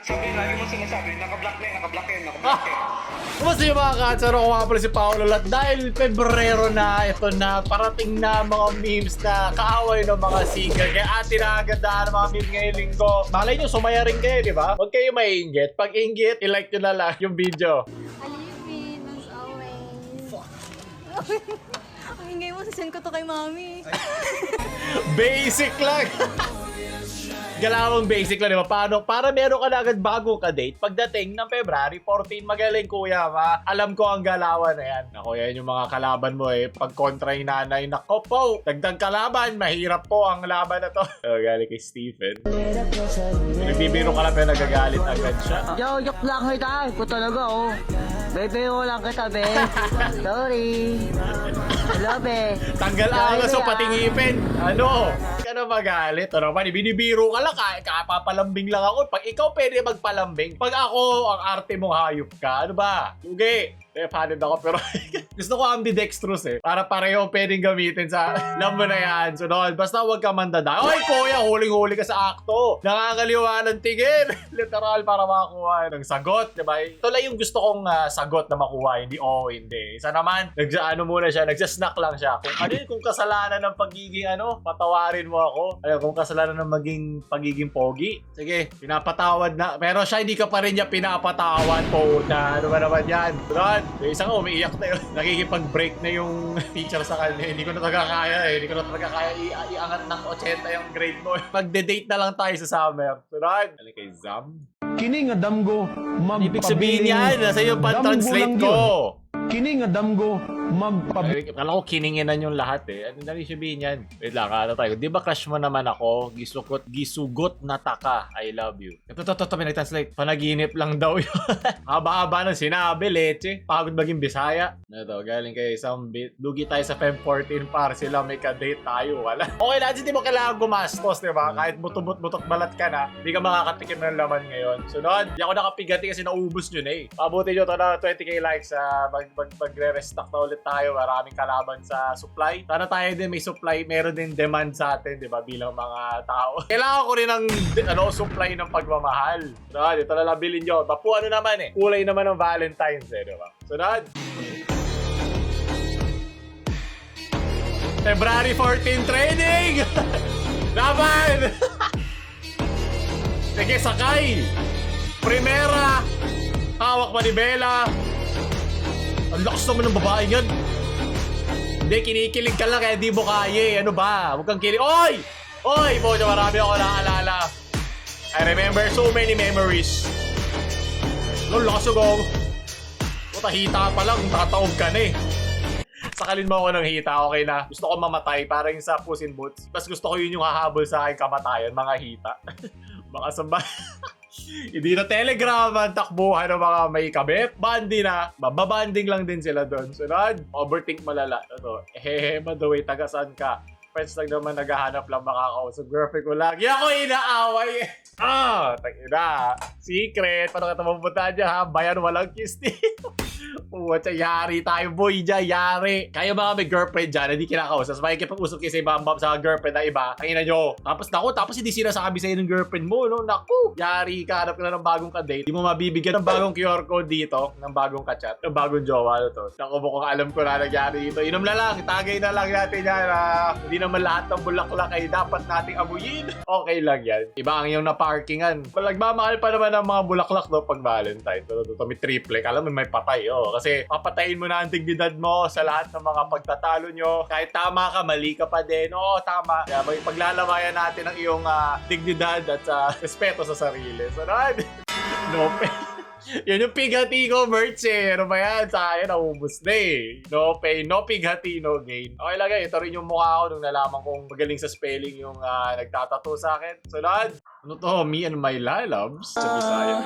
Sabi, lagi mo sinasabi, nakablock na yun, nakablock yun, nakablock yun. Kumusta yung mga katsaro? Ako nga pala si Paolo Lat. Dahil Pebrero na, ito na, parating na mga memes na kaaway ng mga singer. Kaya atin na agandaan ng mga memes ngayong linggo. Malay nyo, sumaya rin kayo, di ba? Huwag kayo maiinggit. Pag inggit, i-like nyo na lang yung video. Alipin, as always. Fuck. Ang ingay mo, sasend ko to kay mami. Basic lang. Galawang basic lang, di ba? Paano? Para meron ka na agad bago ka date. Pagdating ng February 14, magaling kuya, ma. Alam ko ang galawan na yan. Ako, yan yung mga kalaban mo eh. Pag kontra yung nanay, nako po. Dagdag kalaban, mahirap po ang laban na to. Galing kay Stephen. Nagbibiro ka lang pero nagagalit agad siya. Yo, joke lang kita. Iko talaga, oh. Bebe, lang kita, be. Sorry. Hello, be. Tanggal angas o pati ngipin. Ano? Ka na magalit. Ano ba? Binibiro ka lang. Kapapalambing lang ako. Pag ikaw pwede magpalambing. Pag ako, ang arte mong hayop ka. Ano ba? Okay. Fanid ako pero gusto ko ambidextrous eh. Para pareho pwedeng gamitin sa alam mo na yan. So noon, basta huwag ka mandada. Ay kuya, huling-huli ka sa akto. Nakakaliwa ng tingin. Literal para makakuha ng sagot. Diba? Ito lang yung gusto kong sagot na makuha. Hindi hindi. Isa naman, nagsasnack lang siya. Kung ano yun, kung kasalanan ng pagiging patawarin mo ako. Kung kasalanan ng pagiging pogi. Sige, pinapatawad na. Pero siya hindi ka pa rin niya pinapatawad po na ano ba naman yan. Ron, yung isang umiiyak na yun. Nakikipag-break na yung teacher sa kanya. Hindi ko na talaga kaya eh. Hindi ko na talaga kaya iangat ng 80 yung grade mo. Magde-date na lang tayo sa summer. Ron, ano kay Zam? Kini nga damgo Ibig sabihin yan, nasa iyo pa-translate ko. Kini nga damgo magpabiling. Kala ko kininginan yung lahat eh. Ano na rin sabihin yan? Wait lang, tayo. Di ba crush mo naman ako? Gisugot na taka. I love you. Ito, pinag-translate. Panaginip lang daw yun. Haba-haba ng sinabi, leche. Pagod maging Bisaya. Ito, galing kay isang bit. Lugi tayo sa Feb 14 para sila may ka-date tayo. Wala. Okay lang, di mo kailangan gumastos, di ba? Kahit butot balat ka na, hindi ka makakatikim ng laman ngayon. Sunod, di ako nakapigati kasi naubos nyo na eh. Pabuti nyo ito na 20k likes sa magre-restock na ulit tayo, maraming kalaban sa supply. Sana tayo din may supply, meron din demand sa atin, di ba, bilang mga tao. Kailangan ko rin ng supply ng pagmamahal. So, dito na lang bilhin nyo. Bapu naman eh. Kulay naman ng Valentine's eh, di ba? Sunod. February 14 training! Laban! Sige, sakay! Primera! Hawak manibela! Ang lakas naman ng babae yan. Hindi, kinikilig ka lang kaya di mo kaya eh. Ano ba? Huwag kang kilig. Oy! Oy! Bojo, marami ako naalala. I remember so many memories. Lolo, lakas yung puta, hita pa lang. Tataob ka na eh. Sakalin mo ako ng hita, okay na. Gusto ko mamatay, parang yung sa Puss in Boots. Mas gusto ko yun yung hahabol sa akin kamatayan, mga hita. Mga samba. Hindi na telegraman, takbuhan ng mga may kabit. Bandi na. Babanding lang din sila doon. Sunod, overthink malala. Ito, madaway, tagasan ka. Friends lang naman naghahanap lang makakausap. Girlfriend ko lang. Yan ako inaaway. Tangina. Secret. Paano ka mapunta dyan ha? Bayan walang kiss dito. Puwatsa, yari tayo boy dyan, yari. Kayo mga may girlfriend dyan, hindi kinakausap. Sabay kipag-usap kayo sa girlfriend na iba. Tangina nyo. Tapos hindi sinasabi sa'yo ng girlfriend mo, no? Naku, yari ka, hanap ka na ng bagong ka-date. Hindi mo mabibigyan ng bagong QR code dito, ng bagong ka-chat, ng bagong jowa. Naku, mukhang alam ko na nangyari dito. Inom na lang, tagay na lang natin yan. Hindi naman lahat ng bulaklak ay dapat nating amuyin. Okay lang yan. Iba ang iyong naparkingan. Nagmamahal pa naman ng mga bulaklak do pag Valentine. Ito, may triple. Alam mo, may patay. Kasi papatayin mo na ang dignidad mo sa lahat ng mga pagtatalo nyo. Kahit tama ka, mali ka pa din. Oo, tama. Kaya paglalamayan natin ang iyong dignidad at respeto sa sarili. So, no pay. Yan yung pighati ko merch eh. Ano ba yan? Sa akin, naubos na eh. No pay, no pighati, no gain. Okay lang ito rin yung mukha ko nung nalaman kong magaling sa spelling yung nagtatato sa akin. So, ano to? Me and my lalabs sa Bisaya.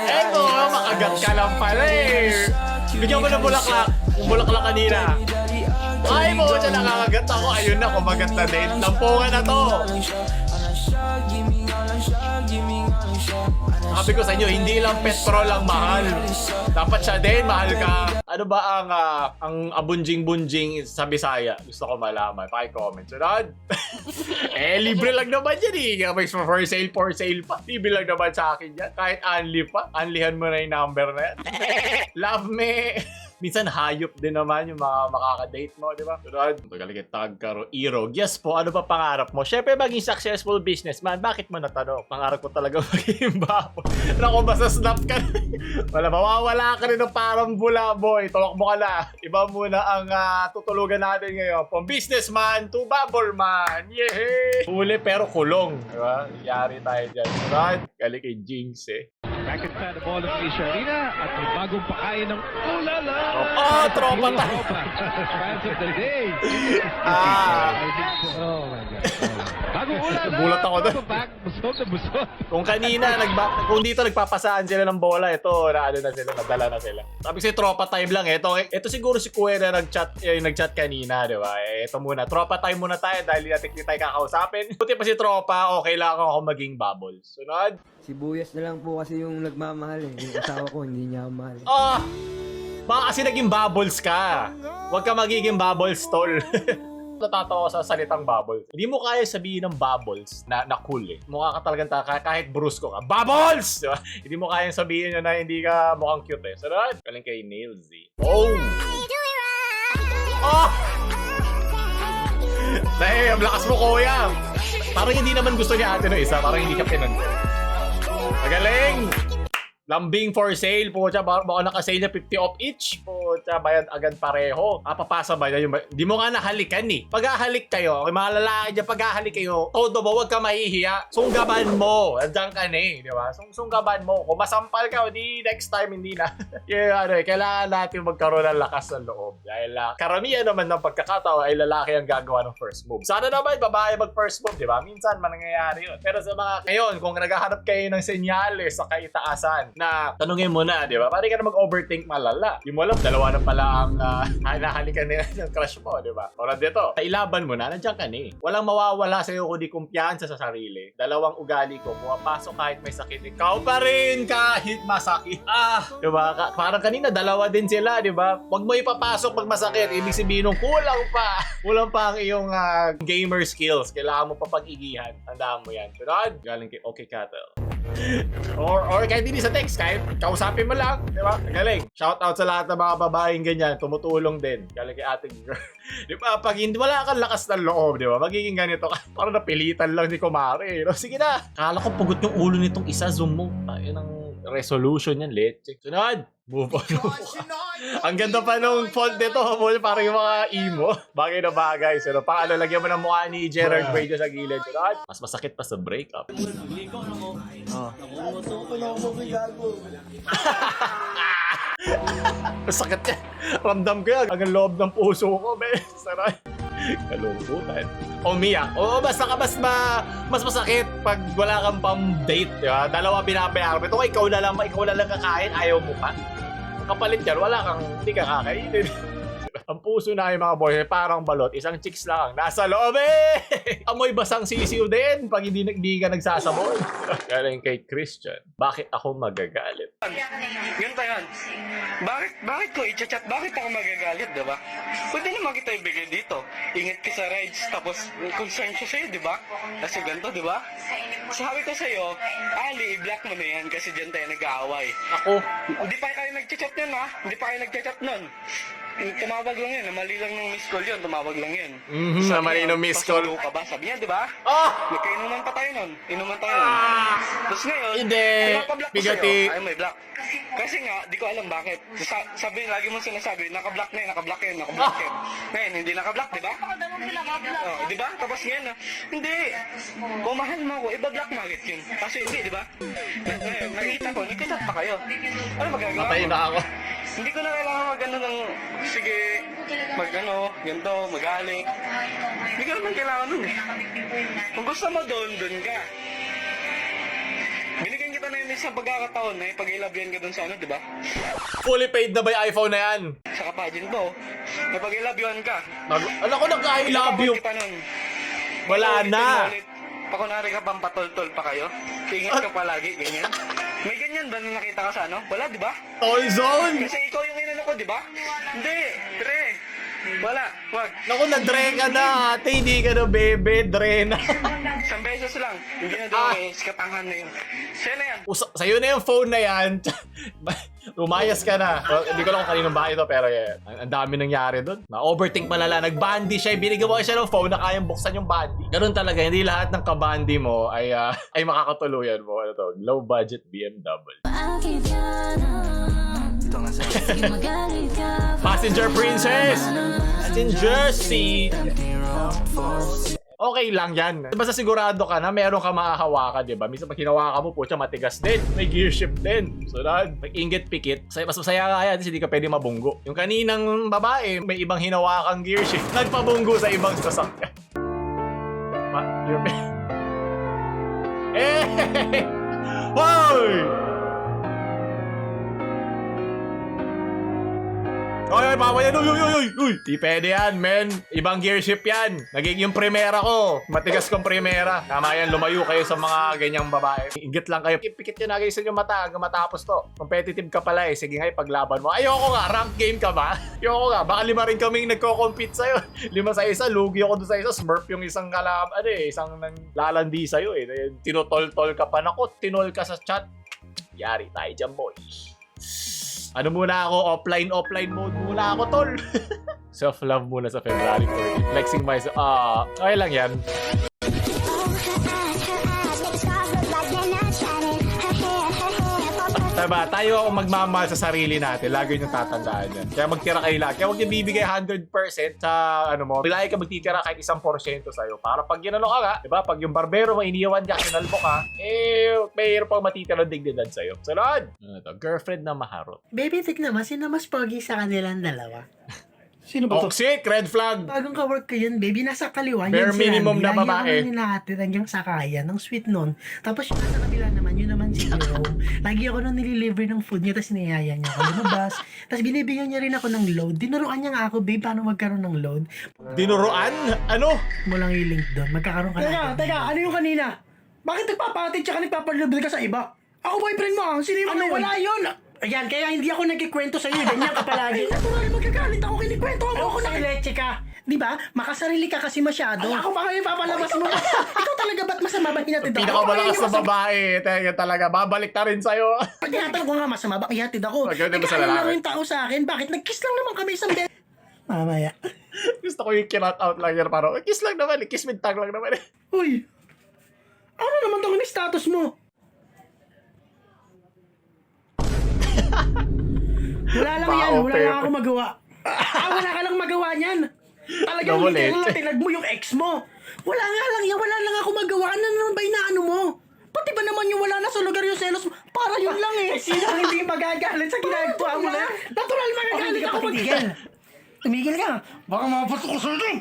Eto, makagat ka lang pala eh. Bigyan mo ng bulaklak. Yung bulaklak kanina. Ay mo, dyan nakakagat ako. Ayun na, kumagat na din. Lampungan na to. Sabi ko sa inyo, hindi lang petrol ang mahal. Dapat siya din, mahal ka. Ano ba ang abunjing-bunjing sa Bisaya? Gusto ko malaman. Paki-comment. Sunod. Libre lang naman yan eh. May for sale pa. Libre lang naman sa akin yan. Kahit unli pa. Unlihan mo na yung number na yan. Love me. Minsan hayop din naman yung mga makaka-date mo, di ba? Sunod. Magaling tagkaro. Irog. Yes po, ano pa pangarap mo? Siyempre, maging successful businessman. Bakit mo natanong? Pangarap ko talaga maging bapo. Naku, masasnap ka na. Wala, mawawala ka rin ng parang bula, boy. Tawak mo ka na. Iba muna ang tutulugan natin ngayon. From businessman to bubble man. Yehey! Huli pero kulong. Di ba? Yari tayo dyan. Sunod. Galing kay Jinx eh. Back inside the ball of Asia Arena at may bagong pakain ng ulala! Oh, tropa tayo! Fans of the day! Oh my God. Bagong ulala! Gulat ako doon. Back, busog na busog. Kung kanina, kung dito nagpapasaan sila ng bola, ito, nadala na sila. Sabi kasi tropa time lang. Ito siguro si Kuya na nag-chat kanina, di ba? Ito muna, tropa time muna tayo dahil natin tayo kakausapin. Buti pa si tropa, okay lang ako maging bubbles. Sunod. Sibuyas na lang po kasi yung nagmamahal eh. Yung asawa ko, hindi niya ako mahal. Baka kasi naging bubbles ka. Huwag ka magiging bubbles, tol. Natatawa ko sa salitang bubbles. Hindi mo kaya sabihin ng bubbles na cool eh. Mukha ka talagang kahit brusko ka. Bubbles! Diba? Hindi mo kaya sabihin yun na hindi ka mukhang cute eh. Sunod. Galing kay Nailsy. Oh! Oh! Dahil, ang lakas mo, kuya. Parang hindi naman gusto niya ate no isa. Parang hindi ka pinansin. Magaling! Lambing for sale po siya. Baka nakasale niya 50 off each po siya. Bayad agad pareho. Papasa ba niya yung... Di mo nga nahalikan eh. Pag-ahalik kayo, okay, mga lalaki dyan, pag-ahalik kayo, todo ba, huwag ka mahihiya. Sunggaban mo. Andiyan ka na eh. Di ba? Sunggaban mo. Kung masampal ka, di next time, hindi na. Kailangan natin magkaroon ng lakas ng loob. Dahil karamihan naman ng pagkakataon ay lalaki ang gagawa ng first move. Sana naman, babae mag first move, di ba? Minsan, manangyayari yun. Pero sa mga ngayon, kung naghahanap kayo ng senyales sa kaitaasan, na tanungin mo na, di ba? Pari ka na mag-overthink malala. Di mo alam, dalawa na pala ang hinahalikan nila ng crush mo, di ba? Orad dito, ilaban mo na, nandiyan ka na eh. Walang mawawala sa'yo kundi kumpiyansa sa sarili. Dalawang ugali ko, pumapasok kahit may sakit. Ikaw pa rin kahit masakit. Di ba? Parang kanina, dalawa din sila, di ba? Huwag mo ipapasok pag masakit. Ibig sabihin nung kulang pa ang iyong gamer skills. Kailangan mo pa pag-igihan. Tandaan mo yan. Sunod, galing kay Okay Cattle. Or kahit hindi sa text, kahit kausapin mo lang, di ba? Galing. Shout out sa lahat ng mga babaeng ganyan, tumutulong din. Galing kay ating girl. Di ba? Pag hindi wala kang lakas ng loob, di ba? Magiging ganito ka. Parang napilitan lang si Kumare. No? Sige na. Kala ko pugot yung ulo nitong isa, zoom mo. Ayun ang resolution yan, leche. Sunod. Move on. Ang ganda pa nung font nito, parang yung mga emo. Bagay na bagay. So, paano lagyan mo ng mukha ni Gerard Way sa gilid. Sunod. Mas masakit pa sa breakup. Masakit yan. Ramdam ko yan. Ang loob ng puso ko, be. Saray. Kalungkutan. Umiyak. Oo, basta ka mas masakit pag wala kang pang-date. Diba? Dalawa binabayaran. Ito ikaw na lang kakain. Ayaw mo pa. Kapalit yan, hindi ka kakainin. Ang puso na yung mga boys, parang balot. Isang chicks lang nasa loob eh! Amoy basang sisiw din pag hindi ka nagsasabon. Galing kay Christian. Bakit ako magagalit? Ganito yan. Bakit ko i-chat? Bakit ako magagalit, diba? Pwede naman kita ibigay dito. Ingat ka sa rides, tapos concern siya sa'yo, diba? Kasi ganito, diba? Sabi ko sa'yo, Ali, i-block mo na yan kasi dyan tayo nag-aaway. Ako? Hindi pa kayo nag-chat nun, ha? Hindi pa kayo nag-chat nun. Tumawag lang yun, mali lang ng miss call yun, tumawag lang yun. Mali ng miss call. Pasulo ka ba? Sabi niya, di ba? Nagkainuman pa tayo nun. Inuman tayo nun. Tapos ngayon, Hindi. pinapablock ko Bigati. sa'yo. Ay, may block. Kasi nga, di ko alam bakit. Sabi, lagi mo sinasabi, nakablock na yun, nakablock yun. Ngayon, hindi nakablock, di ba? Oh, di ba? Tapos ngayon, hindi. Kung mahal mo ako, iba-block market yun. Kasi hindi, di ba? Ngayon, nakita ko, nagkichat pa kayo. Ano magagawa ko? Patayin na ako. Hindi ko na kailangan mag-ano ng, sige, mag-ano, ganito, mag-alik. Hindi ko naman kailangan nun eh. Kung gusto mo doon ka. Binigyan kita na yung isang pagkakataon na ipag-ilabihan ka doon sa ano, di ba? Fully paid na ba yung iPhone na yan? Sa kapagin mo, ipag-ilabihan ka. Alam ko nag-I love you. Kita nun. Wala na. Pakunari ka bang patol-tol pa kayo? Tingin ka palagi, ganyan? May ganyan ba na nakita ka sa ano? Wala, di ba? Toll zone! Kasi ikaw yung inano ko, di ba? Hindi, Dre. Wala, wag. Naku, na-dre ka na ate, hindi ka na bebe, dre na. Isang beses lang. Hindi na daw eh, katangan na yun. Siya na yan. Sa'yo na yung phone na yan. Lumayas ka na. Well, hindi ko lang kung kaninong bahay ito, pero yeah, ang dami nangyari doon. Na-overthink malala. Nag-bandy siya. Binigyan mo siya ng phone na kayang buksan yung bandy. Ganun talaga. Hindi lahat ng kabandi mo ay makakatuluyan mo. Ano to? Low budget BMW. Passenger Princess! Passenger seat! Okay lang yan. Basta sigurado ka na meron ka mahahawakan, di ba? Minsan pag hinawakan mo, putya matigas din. May gear shift din. Sunod, mag-inggit pikit. Mas masaya nga yan kasi hindi ka pwede mabunggo. Yung kaninang babae, may ibang hinawakang gear shift. Nagpabunggo sa ibang sasakyan. Eh! Hoy! Oy, bawal yan. Uy. Di pwede yan, men. Ibang gear shift yan. Naging yung primera ko. Matigas kong primera. Tama yan, lumayo kayo sa mga ganyang babae. Ingit lang kayo. Pikit nyo na kayo sa inyong mata hanggang matapos to. Competitive ka pala eh. Sige nga, paglaban mo. Ayoko nga, rank game ka ba? Ayoko nga. Baka 5 rin kaming nagko-compete sa'yo. 5 sa isa, lugi ako doon sa isa. Smurf yung isang isang lalandi sa'yo eh. Tinutol-tol ka pa. Naku, tinol ka sa chat. Yari tayo dyan, boy. Ano muna ako? Offline mode muna ako, tol. Self-love muna sa February 14. Flexing myself. Okay lang yan. Diba? Tayo ako magmamahal sa sarili natin. Lagi nyo tatandaan yan. Kaya magtira kayo lahat. Kaya huwag nyo bibigay 100% sa ano mo. Lagi ka magtitira kahit 1% sa'yo. Para pag ginano ka nga, diba? Pag yung barbero mo iniwan ka, kinalbo ka, mayroon pang matitira dignidad sa'yo. Sunod! Ano to? Girlfriend na maharot. Baby, tignan mo, sino mas pogi sa kanilang dalawa? Sino ba to? Toxic! Red flag! Bagong ka-work ko yun, baby. Nasa kaliwa. Bare yun si minimum Randy. na Lagi babae. ako nung nilahatid hanggang sakayan. Ang sweet nun. Tapos yung nasa kabila naman, yun naman si Jerome. Lagi ako nung nililiver ng food niya, tapos niyaya niya ako lumabas. Tapos binibigyan niya rin ako ng load. Dinuruan niya nga ako, babe, paano magkaroon ng load. Dinuruan? Ano? Mo lang yung link doon. Magkakaroon ka na. Teka, ano yung kanina? Bakit nagpapatid tsaka nagpapalibel ka sa iba? Ako boyfriend mo, sino yung Ano, wala yun! Ayan, kaya hindi ako nagkikwento sa'yo. Ganyan ka palagi. Natural, magkagalit ako, kinikwento mo ako na. Leche ka. Di ba? Makasarili ka kasi masyado. Ay, ako ba kayo papalabas mo? Ikaw talaga ba't masama ba hinatid ako? Pinakamalakas na babae. Talaga, babalik na rin sa'yo. Pag tinatanong ko nga masama ba ihatid ako? Wag ganun ba sa Nagkaalam lalaki? lang yung tao sa akin. Bakit? Nag-kiss lang naman kami isang beses. Mamaya. Gusto ko yung kinat out lang yan. Parang, kiss lang naman. Kiss with tongue lang naman. Uy. Ano naman tong status mo? Wala lang yan. Wala lang ako magawa. Wala ka lang magawa niyan. Talagang literal na tinag mo yung ex mo. Wala nga lang yan. Wala lang ako magawa. Ano naman ba inaano mo? Pati ba naman yung wala na sa lugar yung selos mo? Para yun lang eh. Sino ang hindi magagalit sa ginagawa mo na? Natural magagalit ako. Tumigil ka. Baka mapasok ko sa'yo dyan.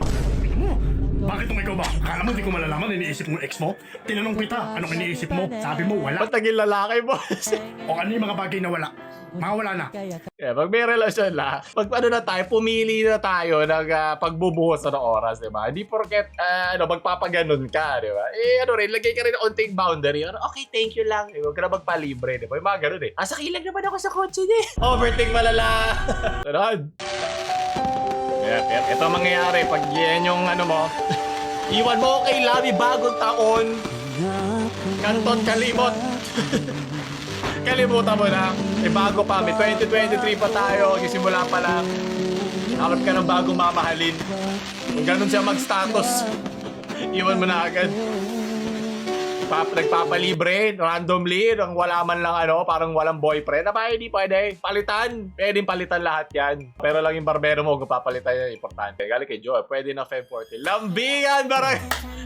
Bakit kung ikaw ba? Akala mo hindi ko malalaman, iniisip mo ex mo? Tinanong kita, anong iniisip mo? Sabi mo, wala. Ba't naging lalaki, boss? O ano yung mga bagay na wala? Mga wala na. Yeah, pag may relasyon na, pag ano na tayo, pumili na tayo ng pagbubuhos ng oras, di ba? Hindi porket, magpapaganon ka, di ba? Lagay ka rin ng onting boundary. Okay, thank you lang. Huwag ka na magpalibre, di ba? Yung mga ganun eh. Sakilag naman ako sa kotse niya. Overthink malala. Sunod. Yep. Ito ang mangyayari pag yan yung ano mo. Iwan mo kay Labi bagong taon. Kanton kalimot. Kalimutan mo na. Bago pa. May 2023 pa tayo. Gisimula pa lang. Harap ka ng bagong mamahalin. Kung ganun siya mag-status, iwan mo na agad. Nagpapalibre randomly nang wala man lang parang walang boyfriend. Hindi pwede. Palitan. Pwedeng palitan lahat yan. Pero lang yung barbero mo kung papalitan yan, importante. Galing kay Joe, pwede na Feb 14.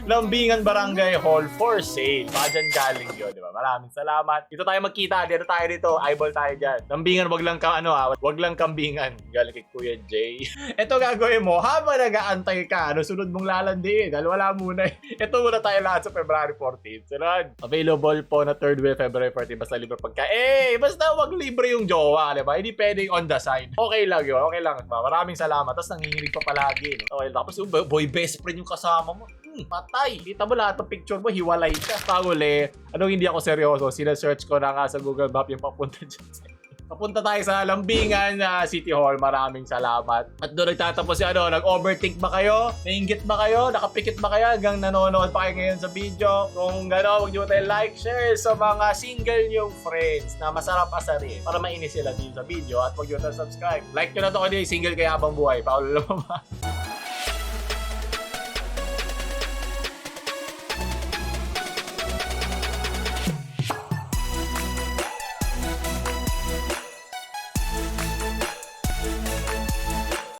Lambingan Barangay Hall for sale. Baka dyan galing yun, di ba? Maraming salamat. Dito tayo magkita. Dito tayo dito. Eyeball tayo dyan. Lambingan, wag lang kambingan. Galing kay Kuya Jay. Ito gagawin mo, habang nag-aantay ka, sunod mong lalandiin. Dahil wala muna. Ito muna tayo lahat sa February 14. Available po na 3rd week February 14. Basta libre pagka. Basta wag libre yung jowa, di ba? Hindi pwedeng on the side. Okay lang yun. Okay lang. Maraming salamat. Tapos nanginginig pa palagi. No? Okay, tapos boy best friend yung kasama mo. Patay. Kita mo lahat ng picture mo, hiwalay ka. Panguli, anong hindi ako seryoso, sinesearch ko na nga sa Google Map yung papunta dyan. Papunta tayo sa Lambingan na City Hall. Maraming salamat. At doon nagtatapos si nag-overthink ba kayo? Nainggit ba kayo? Nakapikit ba kayo? Hanggang nanonood pa kayo ngayon sa video? Kung gano'n, huwag nyo tayo like, share sa mga single nyong friends na masarap asarin para mainis sila din sa video. At huwag nyo tayo subscribe. Like nyo na to kasi single kaya habang buhay. Paulo lumabas.